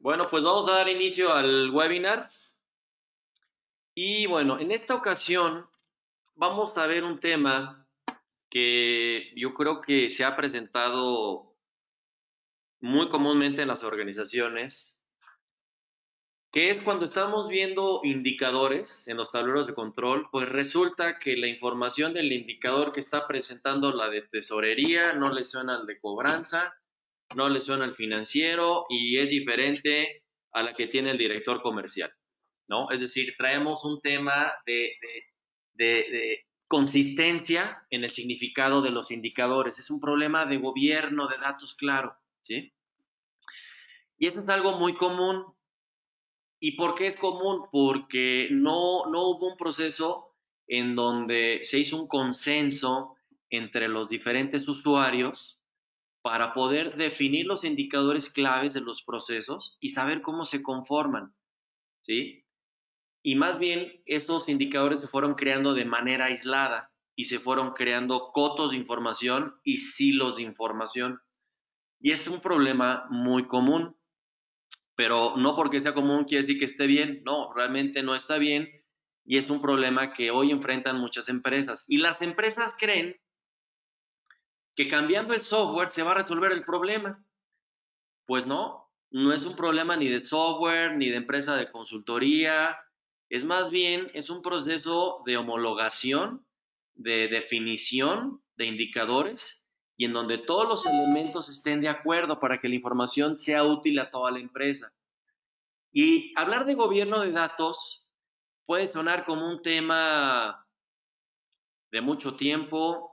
Bueno, pues vamos a dar inicio al webinar. Y bueno, en esta ocasión vamos a ver un tema que yo creo que se ha presentado muy comúnmente en las organizaciones, que es cuando estamos viendo indicadores en los tableros de control, pues resulta que la información del indicador que está presentando la de tesorería no le suena al de cobranza, no le suena al financiero y es diferente a la que tiene el director comercial, ¿no? Es decir, traemos un tema de consistencia en el significado de los indicadores. Es un problema de gobierno de datos claro, ¿sí? Y eso es algo muy común. ¿Y por qué es común? Porque no hubo un proceso en donde se hizo un consenso entre los diferentes usuarios para poder definir los indicadores claves de los procesos y saber cómo se conforman, ¿sí? Y más bien estos indicadores se fueron creando de manera aislada y se fueron creando cotos de información y silos de información. Y es un problema muy común, pero no porque sea común quiere decir que esté bien, no, realmente no está bien y es un problema que hoy enfrentan muchas empresas. Y las empresas creen que cambiando el software se va a resolver el problema. Pues no es un problema ni de software, ni de empresa de consultoría, es más bien, es un proceso de homologación, de definición de indicadores y en donde todos los elementos estén de acuerdo para que la información sea útil a toda la empresa. Y hablar de gobierno de datos puede sonar como un tema de mucho tiempo,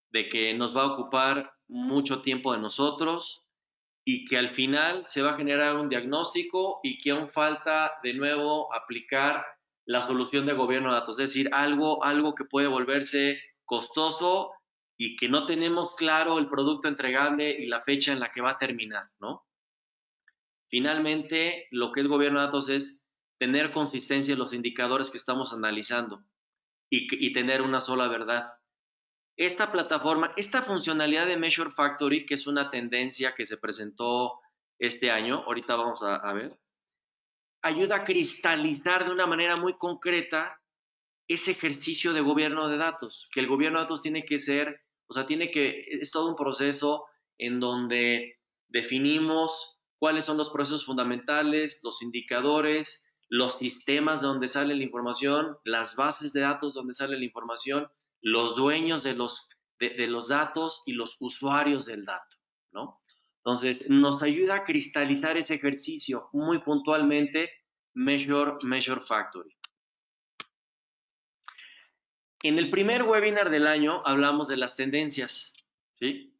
de que nos va a ocupar mucho tiempo de nosotros y que al final se va a generar un diagnóstico y que aún falta de nuevo aplicar la solución de gobierno de datos, es decir, algo que puede volverse costoso y que no tenemos claro el producto entregable y la fecha en la que va a terminar, ¿no? Finalmente, lo que es gobierno de datos es tener consistencia en los indicadores que estamos analizando y tener una sola verdad. Esta plataforma, esta funcionalidad de Measure Factory, que es una tendencia que se presentó este año, ahorita vamos a ver, ayuda a cristalizar de una manera muy concreta ese ejercicio de gobierno de datos, que el gobierno de datos tiene que ser, o sea, es todo un proceso en donde definimos cuáles son los procesos fundamentales, los indicadores, los sistemas donde sale la información, las bases de datos donde sale la información, los dueños de los datos y los usuarios del dato, ¿no? Entonces, nos ayuda a cristalizar ese ejercicio muy puntualmente Measure Factory. En el primer webinar del año hablamos de las tendencias, ¿sí?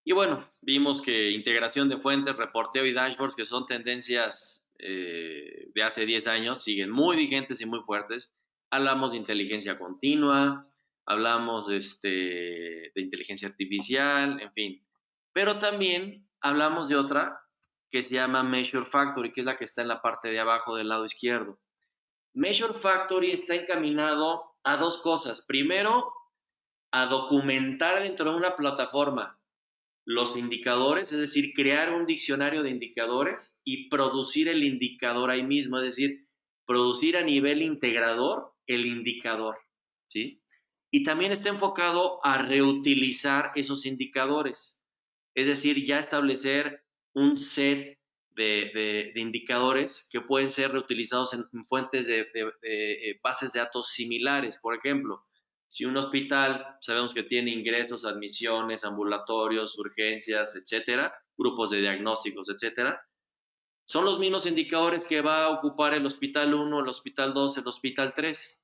Y bueno, vimos que integración de fuentes, reporteo y dashboards, que son tendencias de hace 10 años, siguen muy vigentes y muy fuertes. Hablamos de inteligencia continua, hablamos de inteligencia artificial, en fin. Pero también hablamos de otra que se llama Measure Factory, que es la que está en la parte de abajo del lado izquierdo. Measure Factory está encaminado a dos cosas. Primero, a documentar dentro de una plataforma los indicadores, es decir, crear un diccionario de indicadores y producir el indicador ahí mismo, es decir, producir a nivel integrador el indicador, ¿sí? Y también está enfocado a reutilizar esos indicadores, es decir, ya establecer un set de indicadores que pueden ser reutilizados en fuentes de bases de datos similares. Por ejemplo, si un hospital sabemos que tiene ingresos, admisiones, ambulatorios, urgencias, etcétera, grupos de diagnósticos, etcétera, son los mismos indicadores que va a ocupar el hospital 1, el hospital 2, el hospital 3.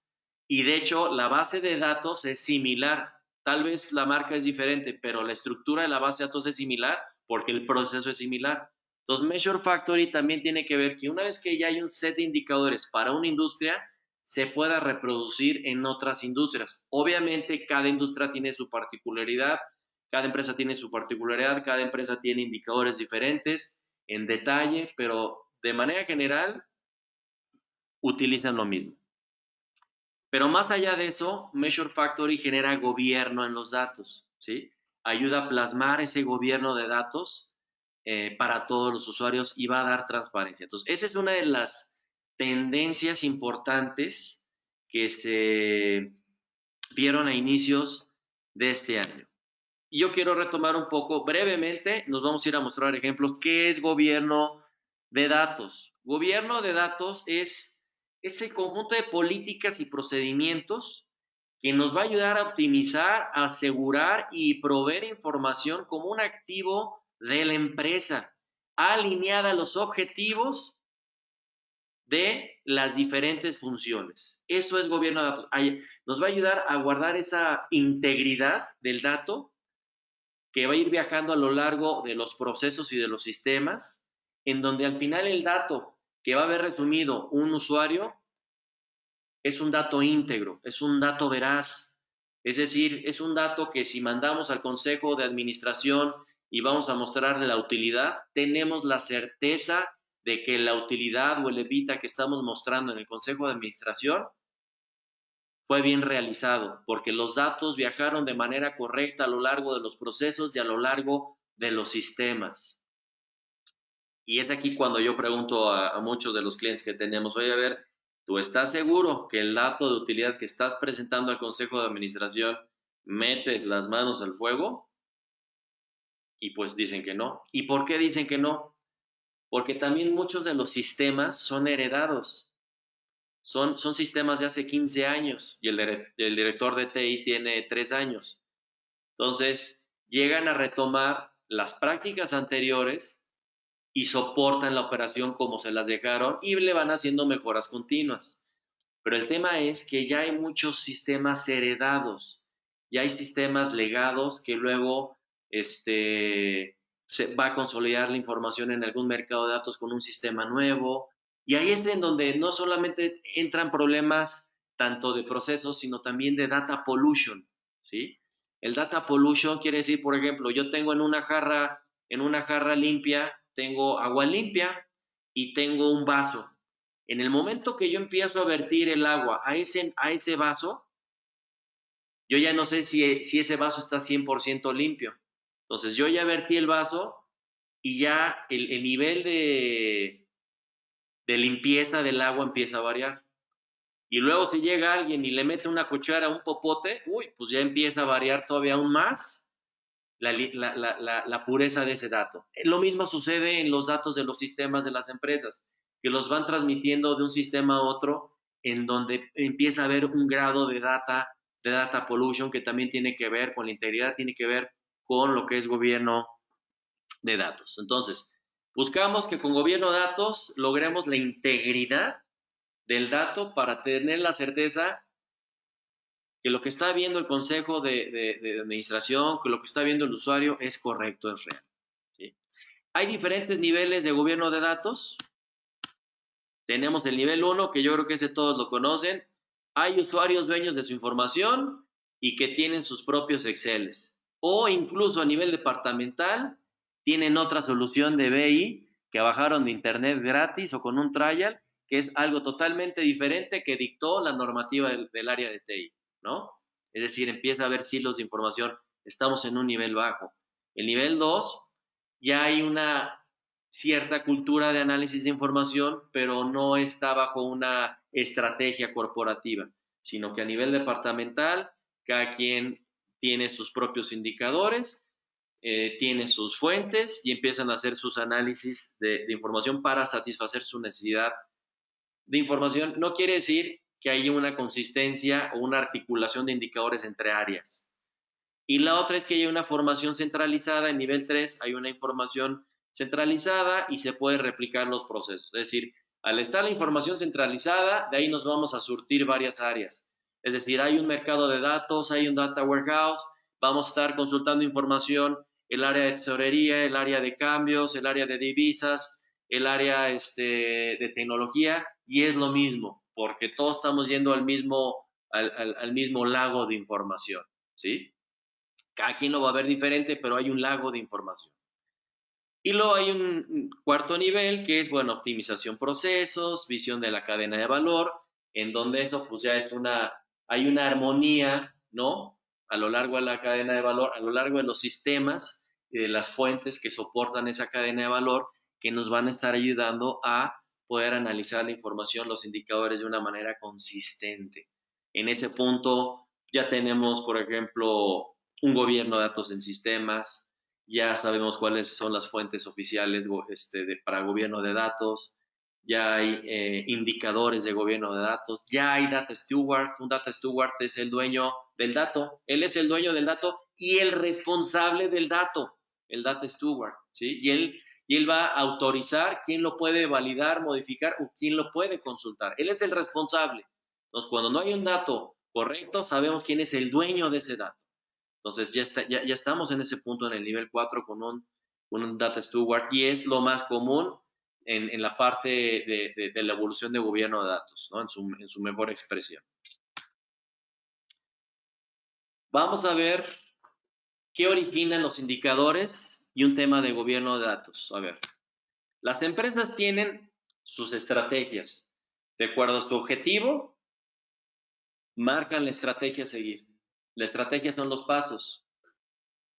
Y de hecho, la base de datos es similar. Tal vez la marca es diferente, pero la estructura de la base de datos es similar porque el proceso es similar. Entonces, Measure Factory también tiene que ver que una vez que ya hay un set de indicadores para una industria, se pueda reproducir en otras industrias. Obviamente, cada industria tiene su particularidad, cada empresa tiene su particularidad, cada empresa tiene indicadores diferentes en detalle, pero de manera general utilizan lo mismo. Pero más allá de eso, Measure Factory genera gobierno en los datos, ¿sí? Ayuda a plasmar ese gobierno de datos para todos los usuarios y va a dar transparencia. Entonces, esa es una de las tendencias importantes que se vieron a inicios de este año. Y yo quiero retomar un poco brevemente, nos vamos a ir a mostrar ejemplos. ¿Qué es gobierno de datos? Gobierno de datos es ese conjunto de políticas y procedimientos que nos va a ayudar a optimizar, asegurar y proveer información como un activo de la empresa, alineada a los objetivos de las diferentes funciones. Esto es gobierno de datos. Nos va a ayudar a guardar esa integridad del dato que va a ir viajando a lo largo de los procesos y de los sistemas, en donde al final el dato que va a haber resumido un usuario es un dato íntegro, es un dato veraz, es decir, es un dato que si mandamos al consejo de administración y vamos a mostrarle la utilidad, tenemos la certeza de que la utilidad o el evita que estamos mostrando en el consejo de administración fue bien realizado, porque los datos viajaron de manera correcta a lo largo de los procesos y a lo largo de los sistemas. Y es aquí cuando yo pregunto a muchos de los clientes que tenemos, oye, a ver, ¿tú estás seguro que el dato de utilidad que estás presentando al Consejo de Administración metes las manos al fuego? Y pues dicen que no. ¿Y por qué dicen que no? Porque también muchos de los sistemas son heredados. Son sistemas de hace 15 años y el director de TI tiene 3 años. Entonces, llegan a retomar las prácticas anteriores y soportan la operación como se las dejaron y le van haciendo mejoras continuas. Pero el tema es que ya hay muchos sistemas heredados, ya hay sistemas legados que luego se va a consolidar la información en algún mercado de datos con un sistema nuevo. Y ahí es en donde no solamente entran problemas tanto de procesos, sino también de data pollution, ¿sí? El data pollution quiere decir, por ejemplo, yo tengo en una jarra limpia, tengo agua limpia y tengo un vaso. En el momento que yo empiezo a vertir el agua a ese vaso, yo ya no sé si ese vaso está 100% limpio. Entonces yo ya vertí el vaso y ya el nivel de limpieza del agua empieza a variar. Y luego si llega alguien y le mete una cuchara a un popote, uy, pues ya empieza a variar todavía aún más la pureza de ese dato. Lo mismo sucede en los datos de los sistemas de las empresas, que los van transmitiendo de un sistema a otro, en donde empieza a haber un grado de data pollution que también tiene que ver con la integridad, tiene que ver con lo que es gobierno de datos. Entonces, buscamos que con gobierno de datos logremos la integridad del dato para tener la certeza que lo que está viendo el consejo de administración, que lo que está viendo el usuario es correcto, es real. ¿Sí? Hay diferentes niveles de gobierno de datos. Tenemos el nivel 1, que yo creo que ese todos lo conocen. Hay usuarios dueños de su información y que tienen sus propios Exceles. O incluso a nivel departamental, tienen otra solución de BI que bajaron de internet gratis o con un trial, que es algo totalmente diferente que dictó la normativa del área de TI, ¿no? Es decir, empieza a haber silos de información. Estamos en un nivel bajo. El nivel 2, ya hay una cierta cultura de análisis de información, pero no está bajo una estrategia corporativa, sino que a nivel departamental, cada quien tiene sus propios indicadores, tiene sus fuentes y empiezan a hacer sus análisis de información para satisfacer su necesidad de información. No quiere decir que haya una consistencia o una articulación de indicadores entre áreas. Y la otra es que hay una formación centralizada. En nivel 3 hay una información centralizada y se puede replicar los procesos. Es decir, al estar la información centralizada, de ahí nos vamos a surtir varias áreas. Es decir, hay un mercado de datos, hay un data warehouse, vamos a estar consultando información, el área de tesorería, el área de cambios, el área de divisas, el área de tecnología, y es lo mismo, porque todos estamos yendo al mismo lago de información, ¿sí? Cada quien lo va a ver diferente, pero hay un lago de información. Y luego hay un cuarto nivel que es, bueno, optimización procesos, visión de la cadena de valor, en donde eso pues ya es hay una armonía, ¿no? A lo largo de la cadena de valor, a lo largo de los sistemas de las fuentes que soportan esa cadena de valor que nos van a estar ayudando a poder analizar la información, los indicadores de una manera consistente. En ese punto ya tenemos, por ejemplo, un gobierno de datos en sistemas, ya sabemos cuáles son las fuentes oficiales para gobierno de datos, ya hay indicadores de gobierno de datos, ya hay data steward. Un data steward es el dueño del dato, él es el dueño del dato y el responsable del dato, el data steward, ¿sí? Y él va a autorizar quién lo puede validar, modificar o quién lo puede consultar. Él es el responsable. Entonces, cuando no hay un dato correcto, sabemos quién es el dueño de ese dato. Entonces, ya estamos en ese punto en el nivel 4 con un data steward y es lo más común en la parte de la evolución de gobierno de datos, ¿no? En su mejor expresión. Vamos a ver qué originan los indicadores y un tema de gobierno de datos. A ver, las empresas tienen sus estrategias. De acuerdo a su objetivo, marcan la estrategia a seguir. La estrategia son los pasos,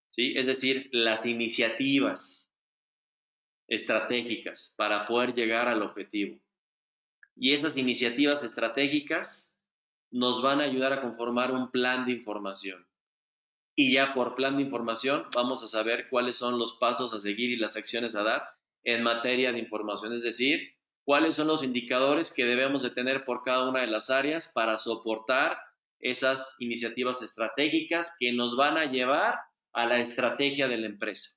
¿sí? Es decir, las iniciativas estratégicas para poder llegar al objetivo. Y esas iniciativas estratégicas nos van a ayudar a conformar un plan de información. Y ya por plan de información vamos a saber cuáles son los pasos a seguir y las acciones a dar en materia de información, es decir, cuáles son los indicadores que debemos de tener por cada una de las áreas para soportar esas iniciativas estratégicas que nos van a llevar a la estrategia de la empresa.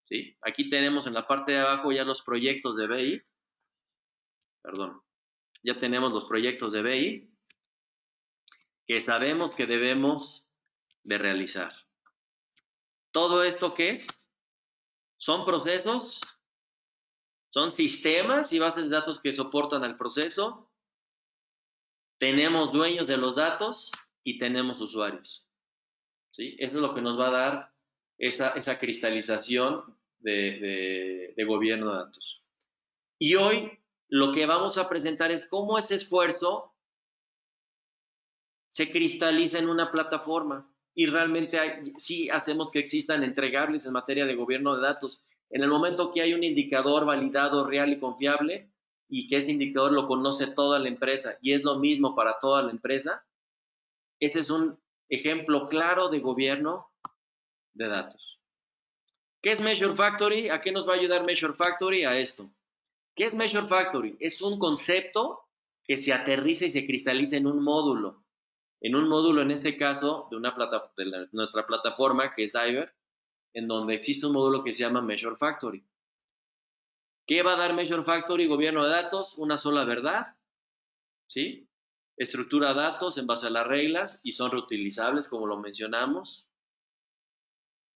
¿Sí? Aquí tenemos en la parte de abajo ya los proyectos de BI, ya tenemos los proyectos de BI que sabemos que debemos de realizar. ¿Todo esto qué es? Son procesos, son sistemas y bases de datos que soportan al proceso. Tenemos dueños de los datos y tenemos usuarios. ¿Sí? Eso es lo que nos va a dar esa cristalización de gobierno de datos. Y hoy lo que vamos a presentar es cómo ese esfuerzo se cristaliza en una plataforma y realmente sí hacemos que existan entregables en materia de gobierno de datos. En el momento que hay un indicador validado, real y confiable, y que ese indicador lo conoce toda la empresa y es lo mismo para toda la empresa, ese es un ejemplo claro de gobierno de datos. ¿Qué es Measure Factory? ¿A qué nos va a ayudar Measure Factory? A esto. ¿Qué es Measure Factory? Es un concepto que se aterriza y se cristaliza en un módulo. En un módulo, en este caso, de nuestra plataforma, que es Diver, en donde existe un módulo que se llama Measure Factory. ¿Qué va a dar Measure Factory? Gobierno de datos, una sola verdad, ¿sí? Estructura datos en base a las reglas y son reutilizables, como lo mencionamos.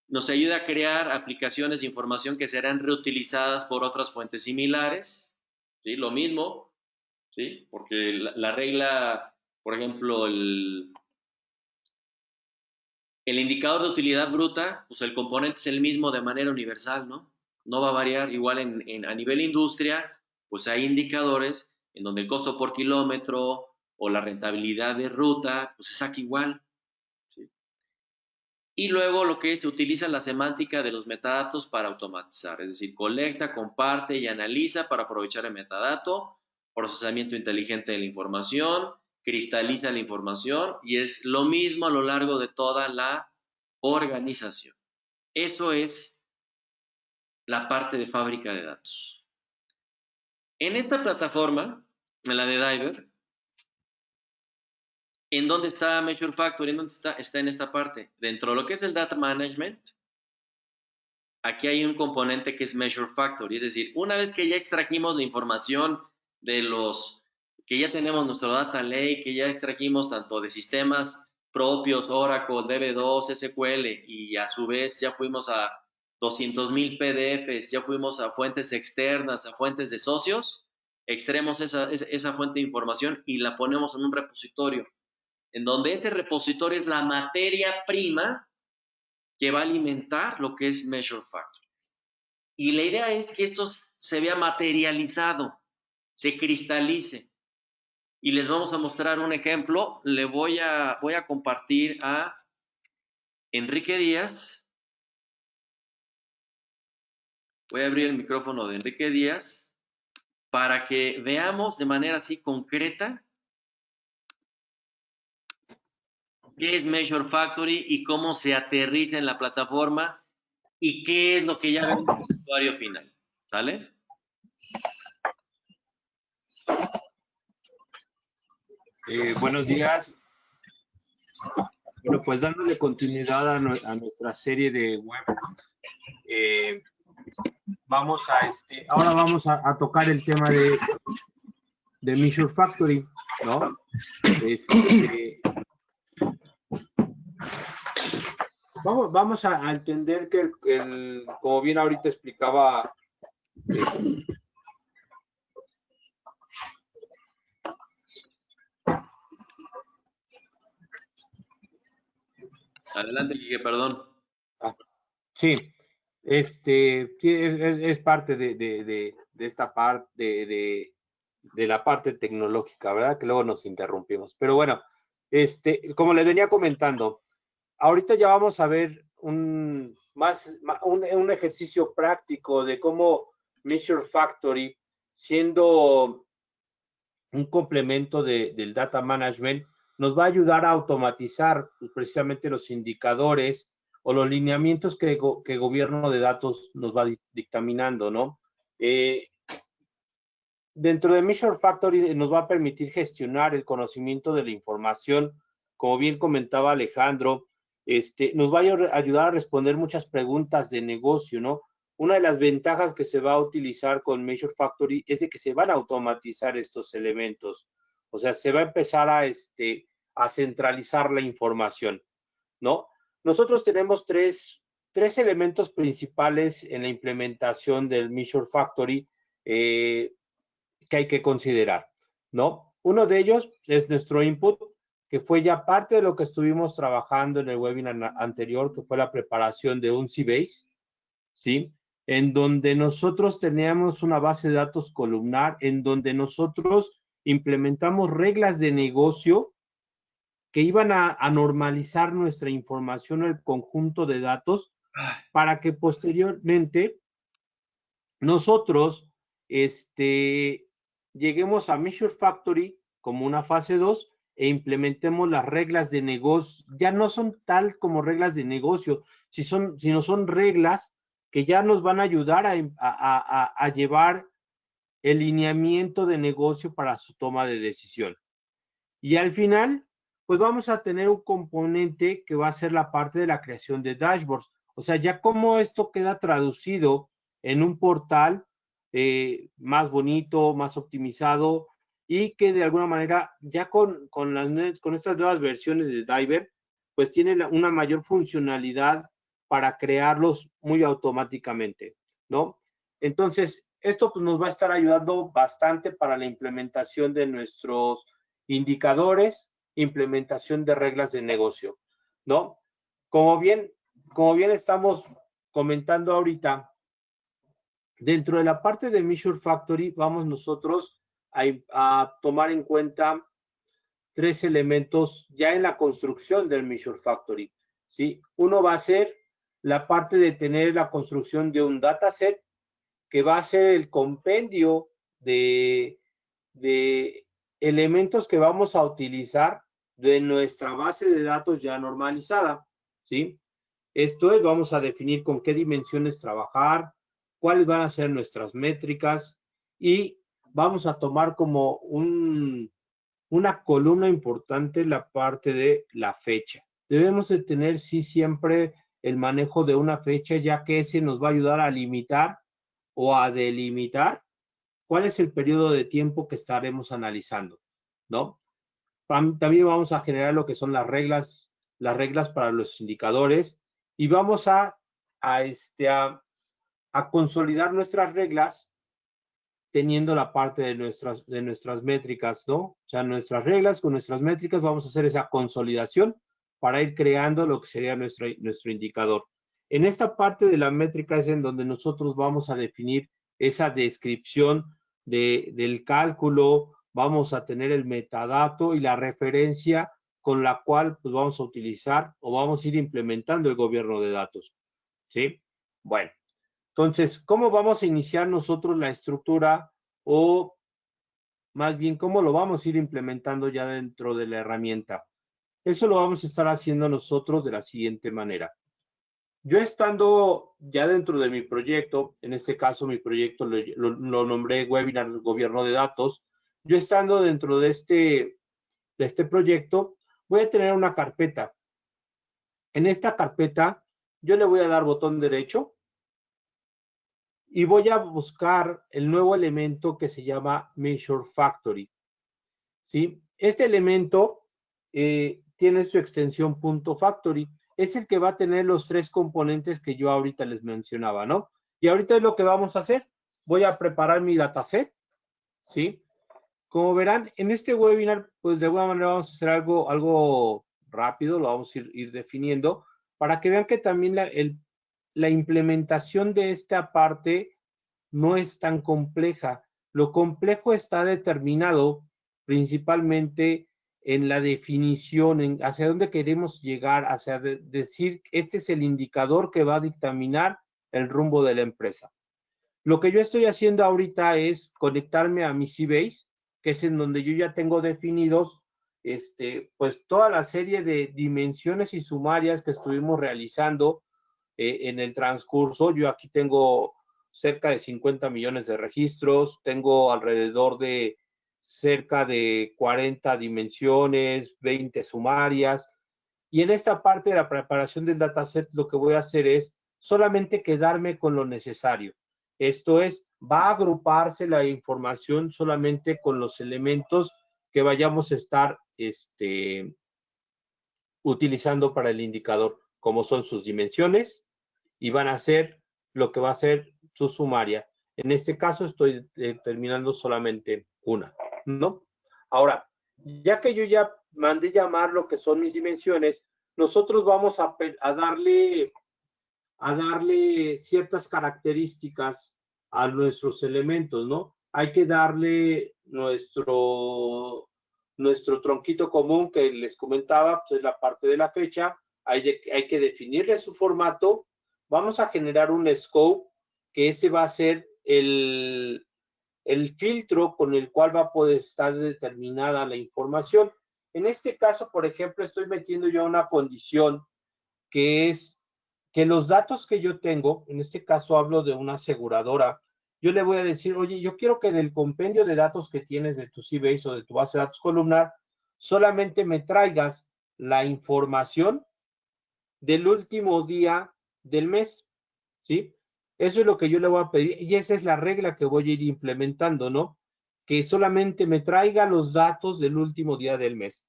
Nos ayuda a crear aplicaciones de información que serán reutilizadas por otras fuentes similares, ¿sí? Lo mismo, ¿sí? Porque la regla, por ejemplo, el indicador de utilidad bruta, pues el componente es el mismo de manera universal, ¿no? No va a variar. Igual a nivel industria, pues hay indicadores en donde el costo por kilómetro o la rentabilidad de ruta, pues se saca igual, ¿sí? Y luego lo que se utiliza la semántica de los metadatos para automatizar, es decir, colecta, comparte y analiza para aprovechar el metadato, procesamiento inteligente de la información, cristaliza la información y es lo mismo a lo largo de toda la organización. Eso es la parte de fábrica de datos. En esta plataforma, en la de Diver, ¿en dónde está Measure Factory? ¿En dónde está? Está en esta parte. Dentro de lo que es el Data Management, aquí hay un componente que es Measure Factory, es decir, una vez que ya extrajimos la información que ya tenemos nuestro Data Lake, que ya extrajimos tanto de sistemas propios, Oracle, DB2, SQL, y a su vez ya fuimos a 200,000 PDFs, ya fuimos a fuentes externas, a fuentes de socios, extraemos esa fuente de información y la ponemos en un repositorio, en donde ese repositorio es la materia prima que va a alimentar lo que es Measure Factory. Y la idea es que esto se vea materializado, se cristalice. Y les vamos a mostrar un ejemplo. Le voy a compartir a Enrique Díaz Voy a abrir el micrófono de Enrique Díaz para que veamos de manera así concreta qué es Measure Factory y cómo se aterriza en la plataforma y qué es lo que ya vemos en el usuario final. ¿Sale? Buenos días. Bueno, pues dándole continuidad a nuestra serie de webinars, ahora vamos a tocar el tema de Measure Factory, ¿no? Vamos a entender que, como bien ahorita explicaba, Adelante, Quique, perdón. Sí, sí, es parte de esta parte de la parte tecnológica, ¿verdad? Que luego nos interrumpimos. Pero bueno, como les venía comentando, ahorita ya vamos a ver un ejercicio práctico de cómo Measure Factory, siendo un complemento del data management, nos va a ayudar a automatizar pues, precisamente los indicadores o los lineamientos que gobierno de datos nos va dictaminando, ¿no? Dentro de Measure Factory nos va a permitir gestionar el conocimiento de la información, como bien comentaba Alejandro, nos va a ayudar a responder muchas preguntas de negocio, ¿no? Una de las ventajas que se va a utilizar con Measure Factory es de que se van a automatizar estos elementos. O sea, se va a empezar a centralizar la información, ¿no? Nosotros tenemos tres elementos principales en la implementación del Measure Factory que hay que considerar, ¿no? Uno de ellos es nuestro input, que fue ya parte de lo que estuvimos trabajando en el webinar anterior, que fue la preparación de un Sybase, ¿sí? En donde nosotros teníamos una base de datos columnar, en donde nosotros implementamos reglas de negocio que iban a normalizar nuestra información, el conjunto de datos, para que posteriormente nosotros lleguemos a Measure Factory como una fase 2 e implementemos las reglas de negocio. Ya no son tal como reglas de negocio, sino son reglas que ya nos van a ayudar a llevar el lineamiento de negocio para su toma de decisión. Y al final, pues vamos a tener un componente que va a ser la parte de la creación de dashboards. O sea, ya como esto queda traducido en un portal más bonito, más optimizado y que de alguna manera ya con estas nuevas versiones de Diver, pues tiene una mayor funcionalidad para crearlos muy automáticamente, ¿no? Entonces, esto pues, nos va a estar ayudando bastante para la implementación de nuestros indicadores, implementación de reglas de negocio, ¿no? Como bien estamos comentando ahorita, dentro de la parte de Measure Factory vamos nosotros a tomar en cuenta tres elementos ya en la construcción del Measure Factory, ¿sí? Uno va a ser la parte de tener la construcción de un dataset que va a ser el compendio de elementos que vamos a utilizar de nuestra base de datos ya normalizada, ¿sí? Esto es, vamos a definir con qué dimensiones trabajar, cuáles van a ser nuestras métricas y vamos a tomar como una columna importante la parte de la fecha. Debemos de tener, sí, siempre el manejo de una fecha, ya que ese nos va a ayudar a limitar o a delimitar cuál es el periodo de tiempo que estaremos analizando, ¿no? También vamos a generar lo que son las reglas para los indicadores y vamos a consolidar nuestras reglas teniendo la parte de nuestras métricas, ¿no? O sea, nuestras reglas con nuestras métricas vamos a hacer esa consolidación para ir creando lo que sería nuestro indicador. En esta parte de la métrica es en donde nosotros vamos a definir esa descripción del cálculo, vamos a tener el metadato y la referencia con la cual pues, vamos a utilizar o vamos a ir implementando el gobierno de datos, ¿sí? Bueno, Entonces, ¿cómo vamos a iniciar nosotros la estructura o más bien cómo lo vamos a ir implementando ya dentro de la herramienta? Eso lo vamos a estar haciendo nosotros de la siguiente manera. Yo estando ya dentro de mi proyecto, en este caso mi proyecto lo nombré Webinar Gobierno de Datos, yo estando dentro de este proyecto, voy a tener una carpeta. En esta carpeta, yo le voy a dar botón derecho y voy a buscar el nuevo elemento que se llama Measure Factory. ¿Sí? Este elemento tiene su extensión .factory. Es el que va a tener los tres componentes que yo ahorita les mencionaba, ¿no? Y ahorita es lo que vamos a hacer. Voy a preparar mi dataset, ¿sí? Como verán, en este webinar, pues de alguna manera vamos a hacer algo rápido, lo vamos a ir definiendo, para que vean que también la implementación de esta parte no es tan compleja. Lo complejo está determinado principalmente en la definición, en hacia dónde queremos llegar, hacia decir, este es el indicador que va a dictaminar el rumbo de la empresa. Lo que yo estoy haciendo ahorita es conectarme a mi Sybase, que es en donde yo ya tengo definidos pues toda la serie de dimensiones y sumarias que estuvimos realizando en el transcurso. Yo aquí tengo cerca de 50 millones de registros, tengo alrededor de cerca de 40 dimensiones, 20 sumarias, y en esta parte de la preparación del dataset lo que voy a hacer es solamente quedarme con lo necesario. Esto es, va a agruparse la información solamente con los elementos que vayamos a estar utilizando para el indicador, como son sus dimensiones, y van a ser lo que va a ser su sumaria. En este caso estoy determinando solamente una, ¿no? Ahora, ya que yo ya mandé llamar lo que son mis dimensiones, nosotros vamos a darle ciertas características a nuestros elementos, ¿no? Hay que darle nuestro tronquito común que les comentaba, pues es la parte de la fecha, hay que definirle su formato, vamos a generar un scope, que ese va a ser el filtro con el cual va a poder estar determinada la información. En este caso, por ejemplo, estoy metiendo ya una condición que es que los datos que yo tengo, en este caso hablo de una aseguradora, yo le voy a decir, oye, yo quiero que del compendio de datos que tienes de tu Sybase o de tu base de datos columnar, solamente me traigas la información del último día del mes, ¿sí? Eso es lo que yo le voy a pedir y esa es la regla que voy a ir implementando, ¿no? Que solamente me traiga los datos del último día del mes.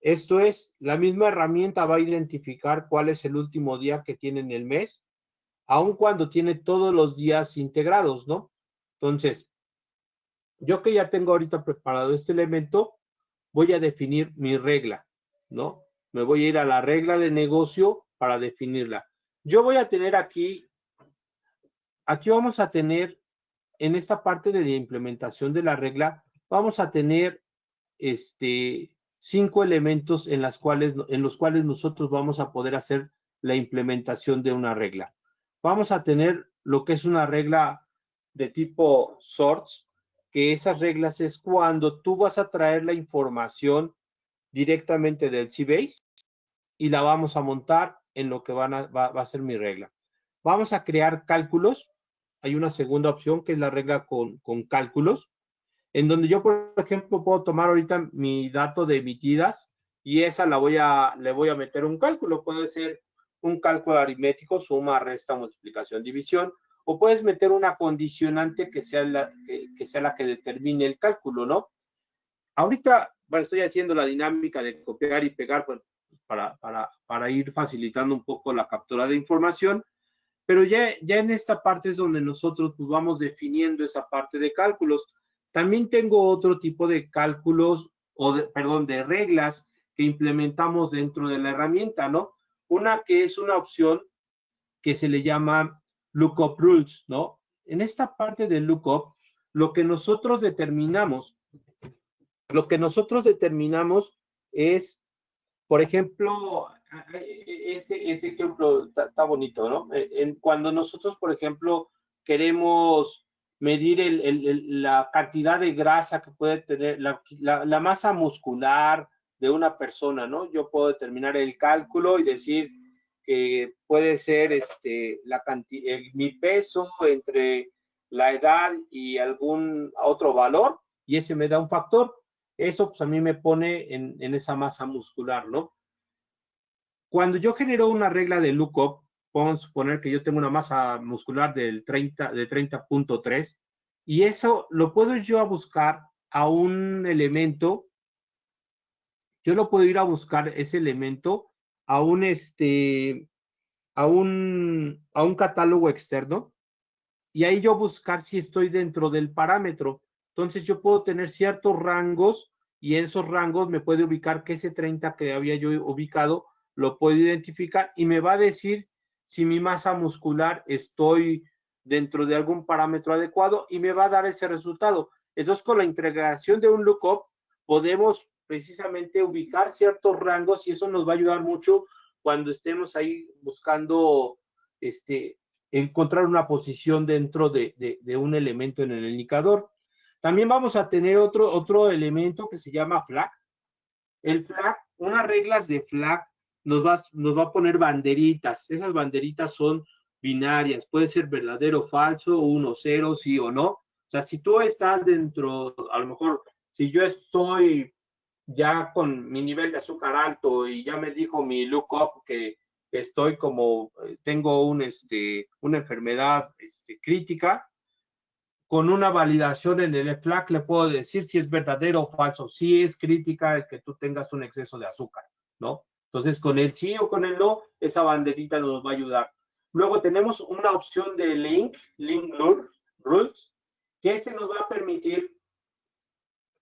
Esto es, la misma herramienta va a identificar cuál es el último día que tiene en el mes, aun cuando tiene todos los días integrados, ¿no? Entonces, yo que ya tengo ahorita preparado este elemento, voy a definir mi regla, ¿no? Me voy a ir a la regla de negocio para definirla. Yo voy a tener aquí vamos a tener, en esta parte de la implementación de la regla, vamos a tener 5 elementos en los cuales nosotros vamos a poder hacer la implementación de una regla. Vamos a tener lo que es una regla de tipo sorts, que esas reglas es cuando tú vas a traer la información directamente del Sybase y la vamos a montar en lo que va a ser mi regla. Vamos a crear cálculos. Hay una segunda opción que es la regla con cálculos, en donde yo, por ejemplo, puedo tomar ahorita mi dato de emitidas y esa le voy a meter un cálculo. Puede ser un cálculo aritmético, suma, resta, multiplicación, división, o puedes meter una condicionante que sea la que determine el cálculo, ¿no? Ahorita, bueno, estoy haciendo la dinámica de copiar y pegar pues, para ir facilitando un poco la captura de información, pero ya en esta parte es donde nosotros pues, vamos definiendo esa parte de cálculos. También tengo otro tipo de cálculos, de reglas que implementamos dentro de la herramienta, ¿no? Una que es una opción que se le llama Lookup Rules, ¿no? En esta parte de Lookup, lo que nosotros determinamos es, por ejemplo, este ejemplo está bonito, ¿no? Cuando nosotros, por ejemplo, queremos medir la cantidad de grasa que puede tener, la masa muscular de una persona, ¿no? Yo puedo determinar el cálculo y decir que puede ser mi peso entre la edad y algún otro valor, y ese me da un factor. Eso pues a mí me pone en esa masa muscular, ¿no? Cuando yo genero una regla de lookup, vamos a suponer que yo tengo una masa muscular de 30.3 y eso lo puedo yo a buscar a un elemento, yo lo puedo ir a buscar ese elemento a un catálogo externo y ahí yo buscar si estoy dentro del parámetro. Entonces yo puedo tener ciertos rangos y en esos rangos me puede ubicar que ese 30 que había yo ubicado lo puedo identificar y me va a decir si mi masa muscular estoy dentro de algún parámetro adecuado y me va a dar ese resultado. Entonces, con la integración de un lookup, podemos precisamente ubicar ciertos rangos y eso nos va a ayudar mucho cuando estemos ahí buscando encontrar una posición dentro de un elemento en el indicador. También vamos a tener otro elemento que se llama flag. El flag, unas reglas de flag nos va a poner banderitas. Esas banderitas son binarias, puede ser verdadero o falso, 1, 0, sí o no. O sea, si tú estás dentro, a lo mejor, si yo estoy ya con mi nivel de azúcar alto y ya me dijo mi lookup que estoy como, tengo una enfermedad crítica, con una validación en el FLAC le puedo decir si es verdadero o falso, si es crítica el que tú tengas un exceso de azúcar, ¿no? Entonces, con el sí o con el no, esa banderita nos va a ayudar. Luego tenemos una opción de link rules, que nos va a permitir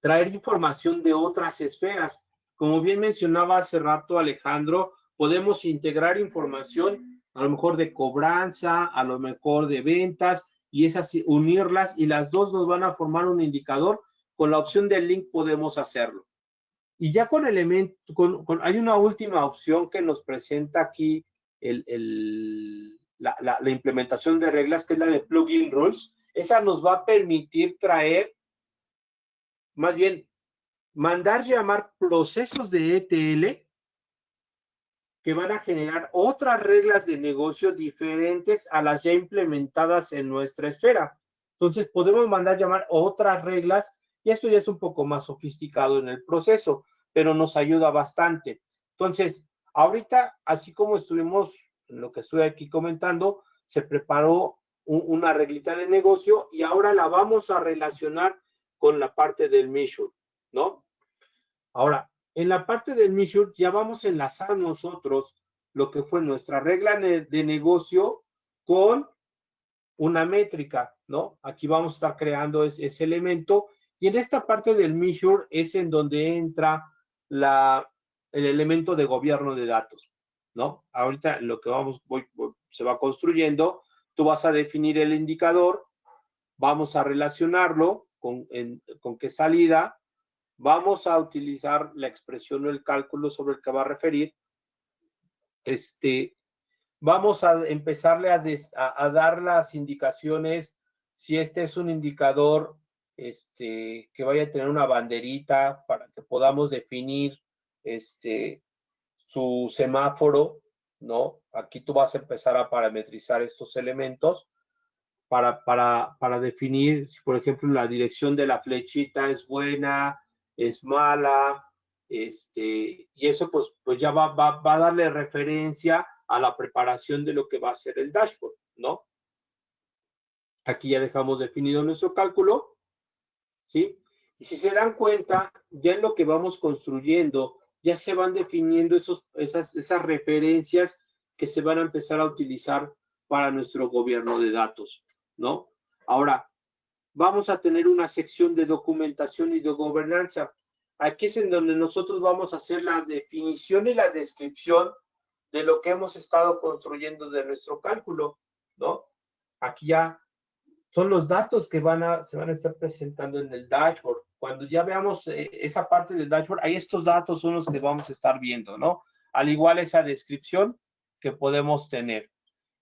traer información de otras esferas. Como bien mencionaba hace rato Alejandro, podemos integrar información a lo mejor de cobranza, a lo mejor de ventas, y esas unirlas y las dos nos van a formar un indicador. Con la opción del link podemos hacerlo. Y ya con hay una última opción que nos presenta aquí la implementación de reglas, que es la de plugin rules. Esa nos va a permitir traer, más bien, mandar llamar procesos de ETL que van a generar otras reglas de negocio diferentes a las ya implementadas en nuestra esfera. Entonces, podemos mandar llamar otras reglas y eso ya es un poco más sofisticado en el proceso, pero nos ayuda bastante. Entonces, ahorita, así como estuvimos, lo que estoy aquí comentando, se preparó una reglita de negocio y ahora la vamos a relacionar con la parte del measure, ¿no? Ahora, en la parte del measure ya vamos a enlazar nosotros lo que fue nuestra regla de negocio con una métrica, ¿no? Aquí vamos a estar creando ese elemento y en esta parte del measure es en donde entra el elemento de gobierno de datos, ¿no? Ahorita lo que se va construyendo, tú vas a definir el indicador, vamos a relacionarlo con qué salida, vamos a utilizar la expresión o el cálculo sobre el que va a referir. Vamos a empezarle a dar las indicaciones, si este es un indicador que vaya a tener una banderita para que podamos definir su semáforo, ¿no? Aquí tú vas a empezar a parametrizar estos elementos para definir si, por ejemplo, la dirección de la flechita es buena, es mala, y eso pues ya va a darle referencia a la preparación de lo que va a ser el dashboard, ¿no? Aquí ya dejamos definido nuestro cálculo, ¿sí? Y si se dan cuenta, ya en lo que vamos construyendo, ya se van definiendo esas referencias que se van a empezar a utilizar para nuestro gobierno de datos, ¿no? Ahora, vamos a tener una sección de documentación y de gobernanza. Aquí es en donde nosotros vamos a hacer la definición y la descripción de lo que hemos estado construyendo de nuestro cálculo, ¿no? Aquí ya son los datos que se van a estar presentando en el dashboard. Cuando ya veamos esa parte del dashboard, ahí estos datos son los que vamos a estar viendo, ¿no? Al igual esa descripción que podemos tener.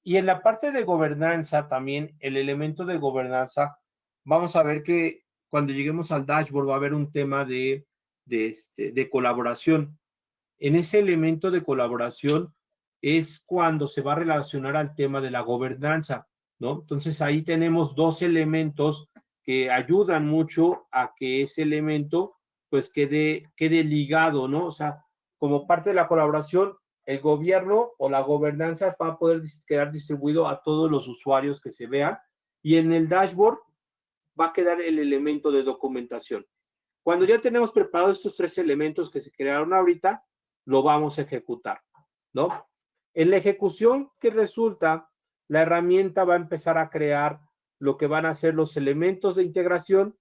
Y en la parte de gobernanza también, el elemento de gobernanza, vamos a ver que cuando lleguemos al dashboard va a haber un tema de colaboración. En ese elemento de colaboración es cuando se va a relacionar al tema de la gobernanza, ¿no? Entonces ahí tenemos dos elementos que ayudan mucho a que ese elemento pues quede ligado, ¿no? O sea, como parte de la colaboración, el gobierno o la gobernanza va a poder quedar distribuido a todos los usuarios que se vean y en el dashboard va a quedar el elemento de documentación. Cuando ya tenemos preparados estos tres elementos que se crearon ahorita, lo vamos a ejecutar, ¿no? En la ejecución que resulta, la herramienta va a empezar a crear lo que van a ser los elementos de integración,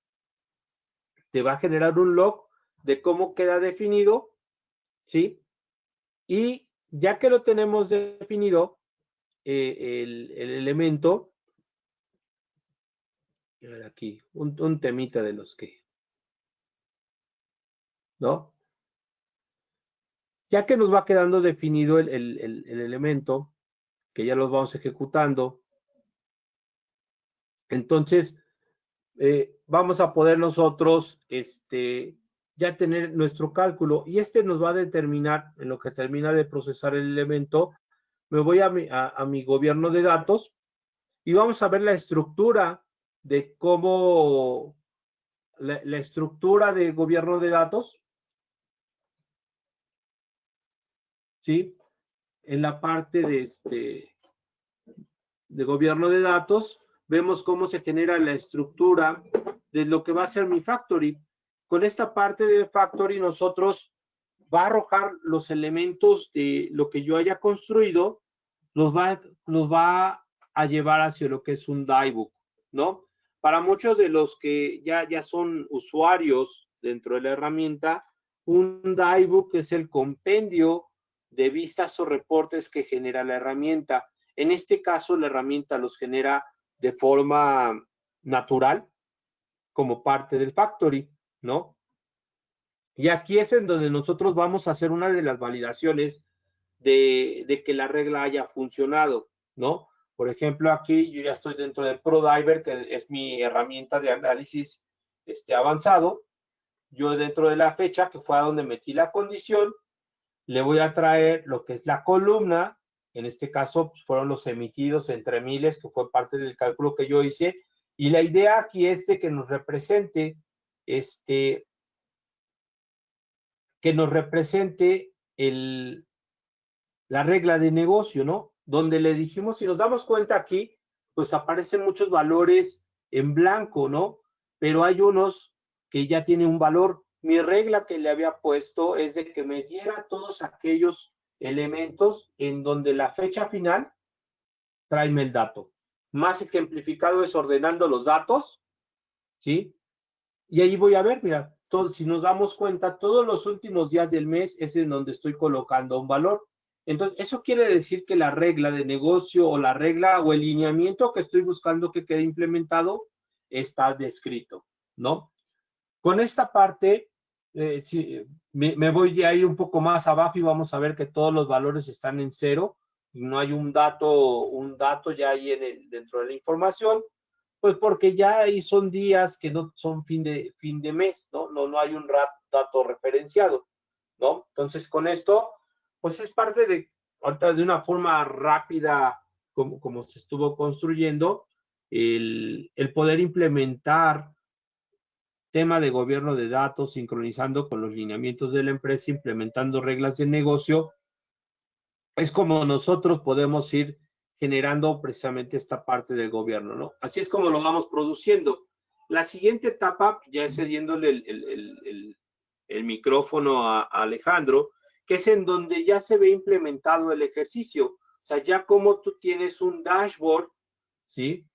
te va a generar un log de cómo queda definido, ¿sí? Y ya que lo tenemos definido, el elemento, aquí, un temita de los que, ¿no? Ya que nos va quedando definido el elemento, que ya los vamos ejecutando, entonces vamos a poder nosotros ya tener nuestro cálculo y nos va a determinar, en lo que termina de procesar el elemento, me voy a mi gobierno de datos y vamos a ver la estructura de cómo, la estructura de gobierno de datos, ¿sí? En la parte de gobierno de datos, vemos cómo se genera la estructura de lo que va a ser mi factory. Con esta parte de factory nosotros va a arrojar los elementos de lo que yo haya construido, los va a llevar hacia lo que es un diebook, ¿no? Para muchos de los que ya son usuarios dentro de la herramienta, un diebook es el compendio de vistas o reportes que genera la herramienta. En este caso, la herramienta los genera de forma natural como parte del factory, ¿no? Y aquí es en donde nosotros vamos a hacer una de las validaciones de que la regla haya funcionado, ¿no? Por ejemplo, aquí yo ya estoy dentro de ProDiver, que es mi herramienta de análisis avanzado. Yo dentro de la fecha, que fue a donde metí la condición, le voy a traer lo que es la columna, en este caso pues, fueron los emitidos entre miles, que fue parte del cálculo que yo hice, y la idea aquí es de que nos represente que nos represente la regla de negocio, ¿no? Donde le dijimos, si nos damos cuenta aquí, pues aparecen muchos valores en blanco, ¿no? Pero hay unos que ya tienen un valor. Mi regla que le había puesto es de que me diera todos aquellos elementos en donde la fecha final, tráeme el dato. Más ejemplificado es ordenando los datos, ¿sí? Y ahí voy a ver, mira, si nos damos cuenta, todos los últimos días del mes es en donde estoy colocando un valor. Entonces, eso quiere decir que la regla de negocio o la regla o el lineamiento que estoy buscando que quede implementado está descrito, ¿no? Con esta parte, si, me voy a ir un poco más abajo y vamos a ver que todos los valores están en cero y no hay un dato ya ahí dentro de la información. Pues porque ya ahí son días que no son fin de mes, ¿no? No hay un dato referenciado, ¿no? Entonces, con esto, pues es parte de, ahorita de una forma rápida, como se estuvo construyendo, el poder implementar tema de gobierno de datos, sincronizando con los lineamientos de la empresa, implementando reglas de negocio, es como nosotros podemos ir generando precisamente esta parte del gobierno, ¿no? Así es como lo vamos produciendo. La siguiente etapa, ya es cediéndole el micrófono a Alejandro, que es en donde ya se ve implementado el ejercicio. O sea, ya como tú tienes un dashboard, ¿sí?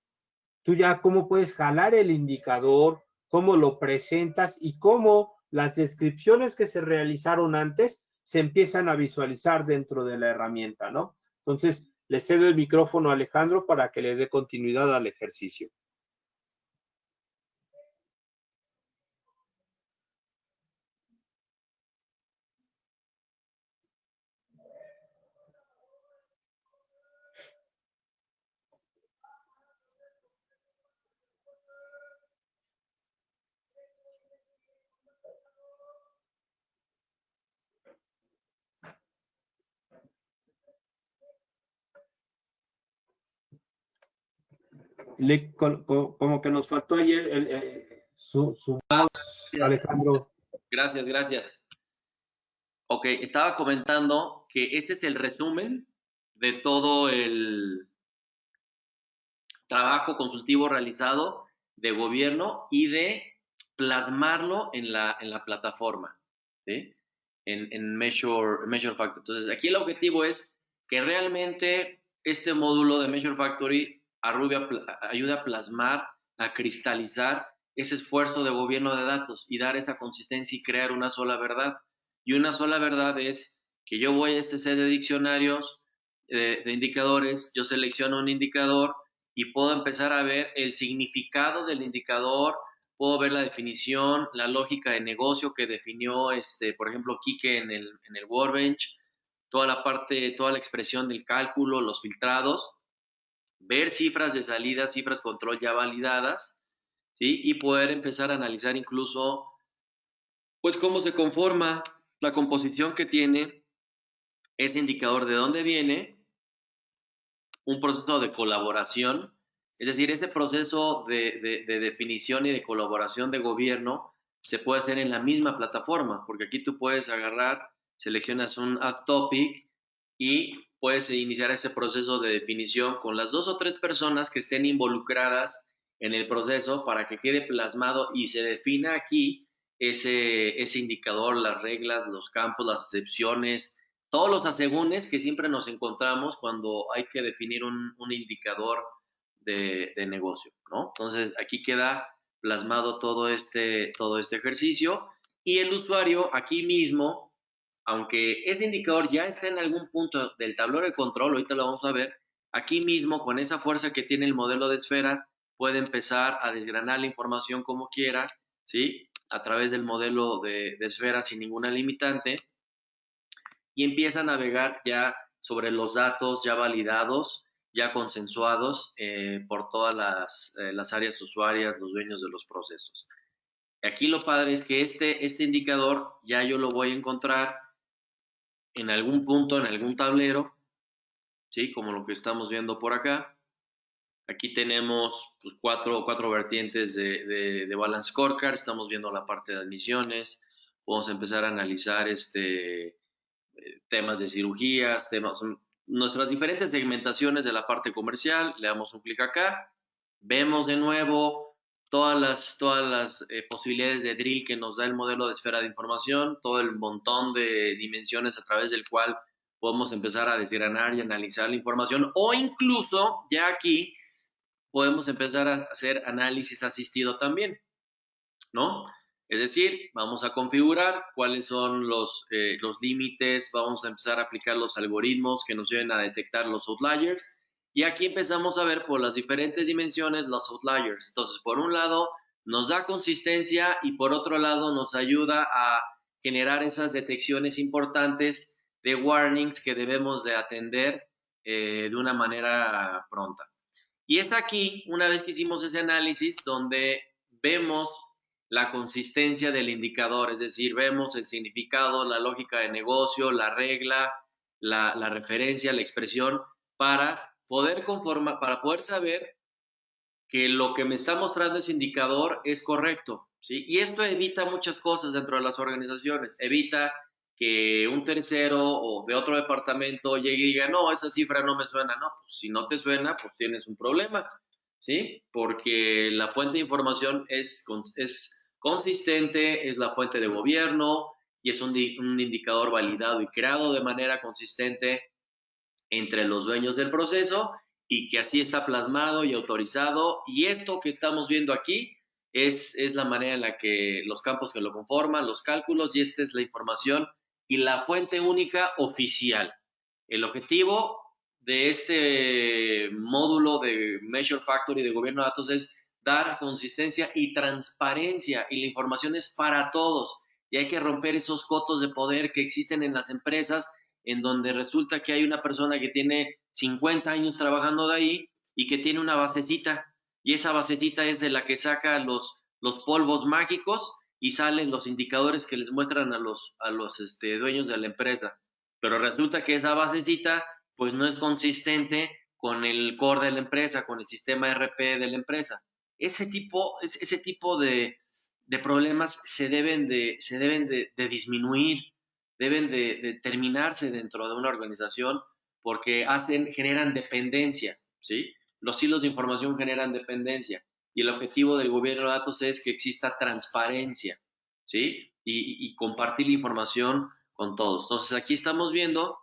Tú ya cómo puedes jalar el indicador, cómo lo presentas y cómo las descripciones que se realizaron antes se empiezan a visualizar dentro de la herramienta, ¿no? Entonces, le cedo el micrófono a Alejandro para que le dé continuidad al ejercicio. como que nos faltó ayer su voz, Gracias, Alejandro. gracias, gracias. Ok, estaba comentando que este es el resumen de todo el trabajo consultivo realizado de gobierno y de plasmarlo en la plataforma, ¿sí? En Measure Factory. Entonces, aquí el objetivo es que realmente este módulo de Measure Factory ayude a plasmar, a cristalizar ese esfuerzo de gobierno de datos y dar esa consistencia y crear una sola verdad. Y una sola verdad es que yo voy a este set de diccionarios, de indicadores, yo selecciono un indicador y puedo empezar a ver el significado del indicador, puedo ver la definición, la lógica de negocio que definió, por ejemplo, Quique en el Workbench, toda la parte, toda la expresión del cálculo, los filtrados, ver cifras de salida, cifras control ya validadas, ¿sí? Y poder empezar a analizar incluso, pues, cómo se conforma la composición que tiene ese indicador, de dónde viene, un proceso de colaboración, es decir, ese proceso de definición y de colaboración de gobierno se puede hacer en la misma plataforma, porque aquí tú puedes agarrar, seleccionas un add topic y puedes iniciar ese proceso de definición con las 2 o 3 personas que estén involucradas en el proceso para que quede plasmado y se defina aquí ese indicador, las reglas, los campos, las excepciones, todos los asegúnes que siempre nos encontramos cuando hay que definir un indicador de negocio, ¿no? Entonces, aquí queda plasmado todo este ejercicio y el usuario aquí mismo, aunque ese indicador ya está en algún punto del tablero de control, ahorita lo vamos a ver, aquí mismo, con esa fuerza que tiene el modelo de esfera, puede empezar a desgranar la información como quiera, ¿sí? A través del modelo de esfera sin ninguna limitante y empieza a navegar ya sobre los datos ya validados, ya consensuados por todas las áreas usuarias, los dueños de los procesos. Aquí lo padre es que este indicador ya yo lo voy a encontrar en algún punto, en algún tablero, ¿sí? Como lo que estamos viendo por acá. Aquí tenemos pues, cuatro vertientes de Balance Scorecard. Estamos viendo la parte de admisiones. Podemos empezar a analizar temas de cirugías, nuestras diferentes segmentaciones de la parte comercial. Le damos un clic acá, vemos de nuevo todas las posibilidades de drill que nos da el modelo de esfera de información, todo el montón de dimensiones a través del cual podemos empezar a desgranar y analizar la información, o incluso ya aquí podemos empezar a hacer análisis asistido también, ¿no? Es decir, vamos a configurar cuáles son los límites, vamos a empezar a aplicar los algoritmos que nos ayuden a detectar los outliers y aquí empezamos a ver por las diferentes dimensiones los outliers. Entonces, por un lado, nos da consistencia y por otro lado nos ayuda a generar esas detecciones importantes de warnings que debemos de atender de una manera pronta. Y es aquí, una vez que hicimos ese análisis, donde vemos la consistencia del indicador, es decir, vemos el significado, la lógica de negocio, la regla, la referencia, la expresión, para poder para poder saber que lo que me está mostrando ese indicador es correcto, ¿sí? Y esto evita muchas cosas dentro de las organizaciones, evita que un tercero o de otro departamento llegue y diga, no, esa cifra no me suena, no, pues si no te suena, pues tienes un problema, ¿sí? Porque la fuente de información es consistente, es la fuente de gobierno y es un indicador validado y creado de manera consistente entre los dueños del proceso y que así está plasmado y autorizado. Y esto que estamos viendo aquí es la manera en la que los campos que lo conforman, los cálculos, y esta es la información y la fuente única oficial. El objetivo de este módulo de Measure Factory de gobierno de datos es dar consistencia y transparencia y la información es para todos y hay que romper esos cotos de poder que existen en las empresas en donde resulta que hay una persona que tiene 50 años trabajando de ahí y que tiene una basecita y esa basecita es de la que saca los polvos mágicos y salen los indicadores que les muestran a los dueños de la empresa. Pero resulta que esa basecita pues no es consistente con el core de la empresa, con el sistema RP de la empresa. Ese tipo de problemas se deben de disminuir, deben de terminarse dentro de una organización porque generan dependencia, ¿sí? Los hilos de información generan dependencia y el objetivo del gobierno de datos es que exista transparencia, ¿sí? Y compartir la información con todos. Entonces, aquí estamos viendo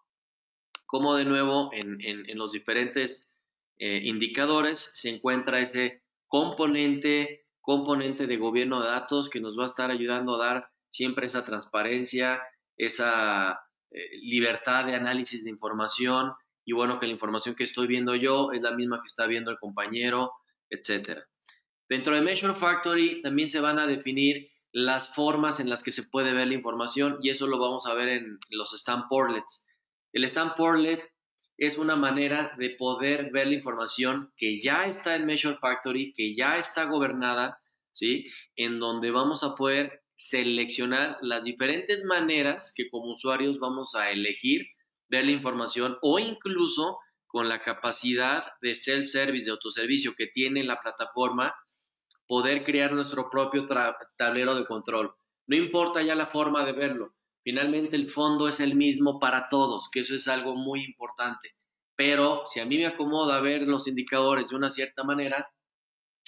cómo de nuevo en los diferentes indicadores se encuentra ese componente de gobierno de datos que nos va a estar ayudando a dar siempre esa transparencia, esa libertad de análisis de información y bueno, que la información que estoy viendo yo es la misma que está viendo el compañero, etcétera. Dentro de Measure Factory también se van a definir las formas en las que se puede ver la información y eso lo vamos a ver en los stamp portlets. El stamp portlet es una manera de poder ver la información que ya está en Measure Factory, que ya está gobernada, ¿sí? En donde vamos a poder seleccionar las diferentes maneras que como usuarios vamos a elegir ver la información o incluso con la capacidad de self-service, de autoservicio que tiene la plataforma, poder crear nuestro propio tablero de control. No importa ya la forma de verlo, finalmente el fondo es el mismo para todos, que eso es algo muy importante. Pero si a mí me acomoda ver los indicadores de una cierta manera,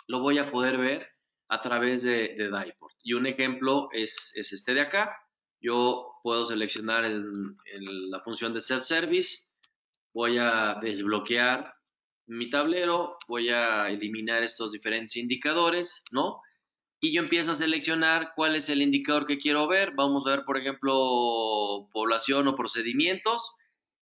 lo voy a poder ver a través de Dayport. Y un ejemplo es este de acá. Yo puedo seleccionar la función de self-service, voy a desbloquear mi tablero, voy a eliminar estos diferentes indicadores, ¿no? Y yo empiezo a seleccionar cuál es el indicador que quiero ver. Vamos a ver, por ejemplo, población o procedimientos.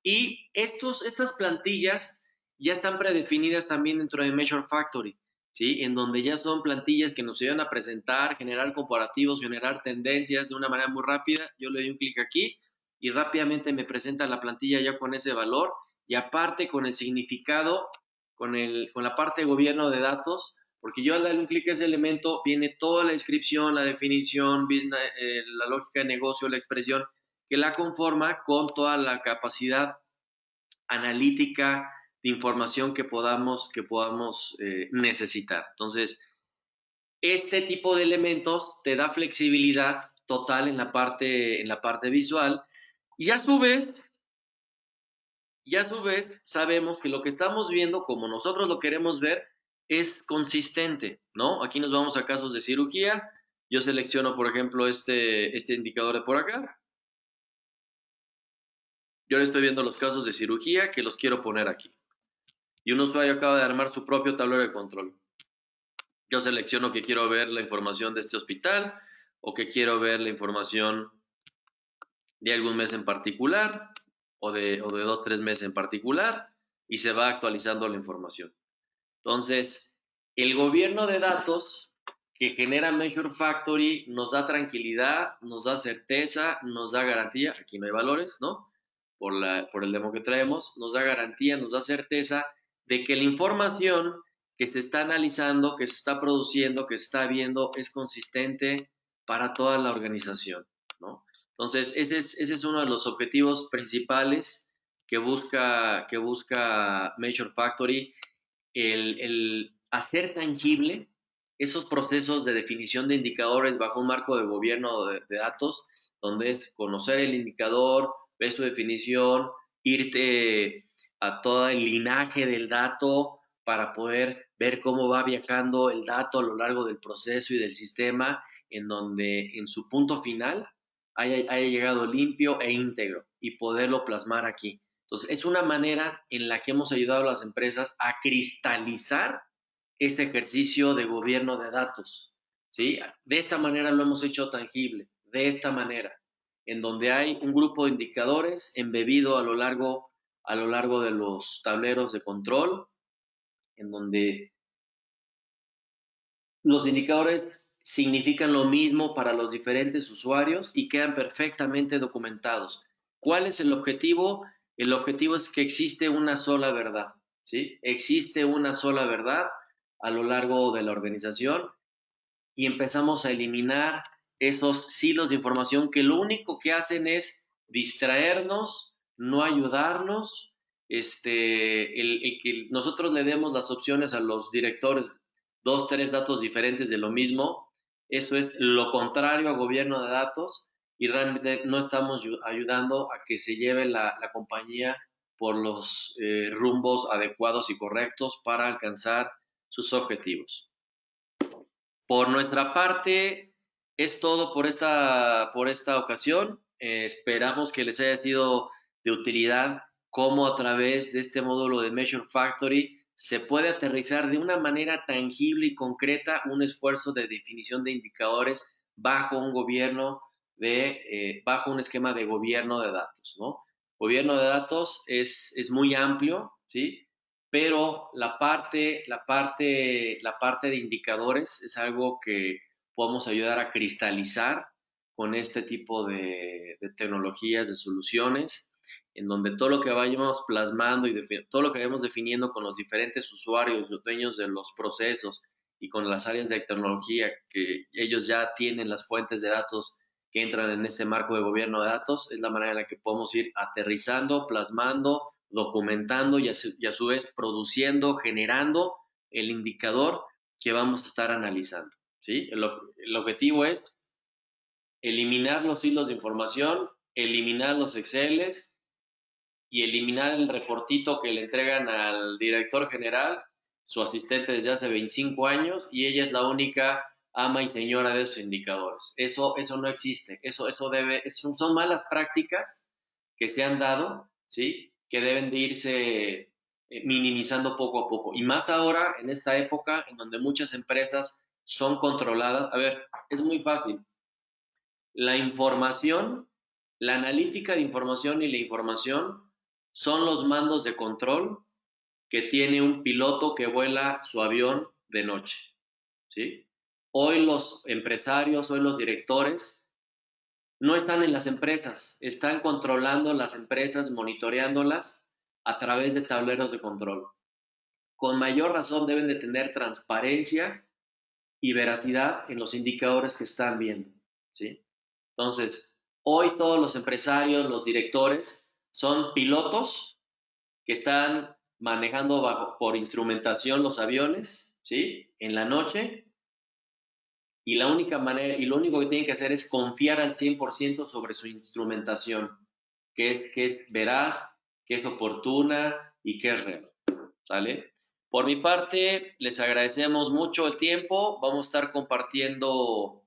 Y estas plantillas ya están predefinidas también dentro de Measure Factory, ¿sí? En donde ya son plantillas que nos ayudan a presentar, generar comparativos, generar tendencias de una manera muy rápida. Yo le doy un clic aquí y rápidamente me presenta la plantilla ya con ese valor y aparte con el significado, con la parte de gobierno de datos, porque yo al darle un clic a ese elemento viene toda la descripción, la definición, la lógica de negocio, la expresión que la conforma con toda la capacidad analítica de información que podamos necesitar. Entonces, este tipo de elementos te da flexibilidad total en la parte visual y a su vez sabemos que lo que estamos viendo, como nosotros lo queremos ver, es consistente, ¿no? Aquí nos vamos a casos de cirugía. Yo selecciono, por ejemplo, este indicador de por acá. Yo le estoy viendo los casos de cirugía que los quiero poner aquí. Y un usuario acaba de armar su propio tablero de control. Yo selecciono que quiero ver la información de este hospital o que quiero ver la información de algún mes en particular o de 2, 3 meses en particular y se va actualizando la información. Entonces, el gobierno de datos que genera Measure Factory nos da tranquilidad, nos da certeza, nos da garantía. Aquí no hay valores, ¿no? Por el demo que traemos, nos da garantía, nos da certeza de que la información que se está analizando, que se está produciendo, que se está viendo, es consistente para toda la organización, ¿no? Entonces, ese es uno de los objetivos principales que busca Measure Factory, el hacer tangible esos procesos de definición de indicadores bajo un marco de gobierno de datos, donde es conocer el indicador, ver su definición, irte a todo el linaje del dato para poder ver cómo va viajando el dato a lo largo del proceso y del sistema, en donde en su punto final haya llegado limpio e íntegro y poderlo plasmar aquí. Entonces, es una manera en la que hemos ayudado a las empresas a cristalizar este ejercicio de gobierno de datos, ¿sí? De esta manera lo hemos hecho tangible, de esta manera, en donde hay un grupo de indicadores embebido a lo largo de los tableros de control, en donde los indicadores significan lo mismo para los diferentes usuarios y quedan perfectamente documentados. ¿Cuál es el objetivo? El objetivo es que existe una sola verdad, ¿sí? Existe una sola verdad a lo largo de la organización y empezamos a eliminar esos silos de información que lo único que hacen es distraernos, no ayudarnos el que nosotros le demos las opciones a los directores, 2, 3 datos diferentes de lo mismo, eso es lo contrario a gobierno de datos y realmente no estamos ayudando a que se lleve la compañía por los rumbos adecuados y correctos para alcanzar sus objetivos. Por nuestra parte, es todo por esta ocasión. Esperamos que les haya sido de utilidad cómo a través de este módulo de Measure Factory se puede aterrizar de una manera tangible y concreta un esfuerzo de definición de indicadores bajo un bajo un esquema de gobierno de datos, ¿no? Gobierno de datos es muy amplio, ¿sí? Pero la parte de indicadores es algo que podemos ayudar a cristalizar con este tipo de tecnologías, de soluciones, en donde todo lo que vayamos plasmando y todo lo que vayamos definiendo con los diferentes usuarios, los dueños de los procesos y con las áreas de tecnología que ellos ya tienen las fuentes de datos que entran en este marco de gobierno de datos, es la manera en la que podemos ir aterrizando, plasmando, documentando y a su vez produciendo, generando el indicador que vamos a estar analizando. ¿Sí? El objetivo es eliminar los hilos de información, eliminar los Exceles y eliminar el reportito que le entregan al director general, su asistente desde hace 25 años, y ella es la única ama y señora de esos indicadores. Eso no existe. Son malas prácticas que se han dado, ¿sí? Que deben de irse minimizando poco a poco. Y más ahora, en esta época, en donde muchas empresas son controladas. A ver, es muy fácil. La información, la analítica de información y la información son los mandos de control que tiene un piloto que vuela su avión de noche, ¿sí? Hoy los empresarios, hoy los directores no están en las empresas, están controlando las empresas, monitoreándolas a través de tableros de control. Con mayor razón deben de tener transparencia y veracidad en los indicadores que están viendo, ¿sí? Entonces, hoy todos los empresarios, los directores, son pilotos que están manejando por instrumentación los aviones, ¿sí? En la noche, y la única manera, y lo único que tienen que hacer es confiar al 100% sobre su instrumentación, que es veraz, que es oportuna y que es real, ¿sale? Por mi parte, les agradecemos mucho el tiempo. Vamos a estar compartiendo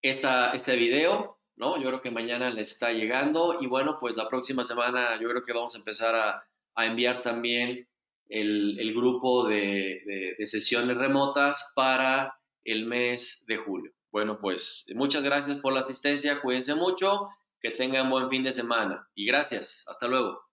este video, ¿no? Yo creo que mañana les está llegando y bueno, pues la próxima semana yo creo que vamos a empezar a enviar también el grupo de sesiones remotas para el mes de julio. Bueno, pues muchas gracias por la asistencia, cuídense mucho, que tengan buen fin de semana y gracias, hasta luego.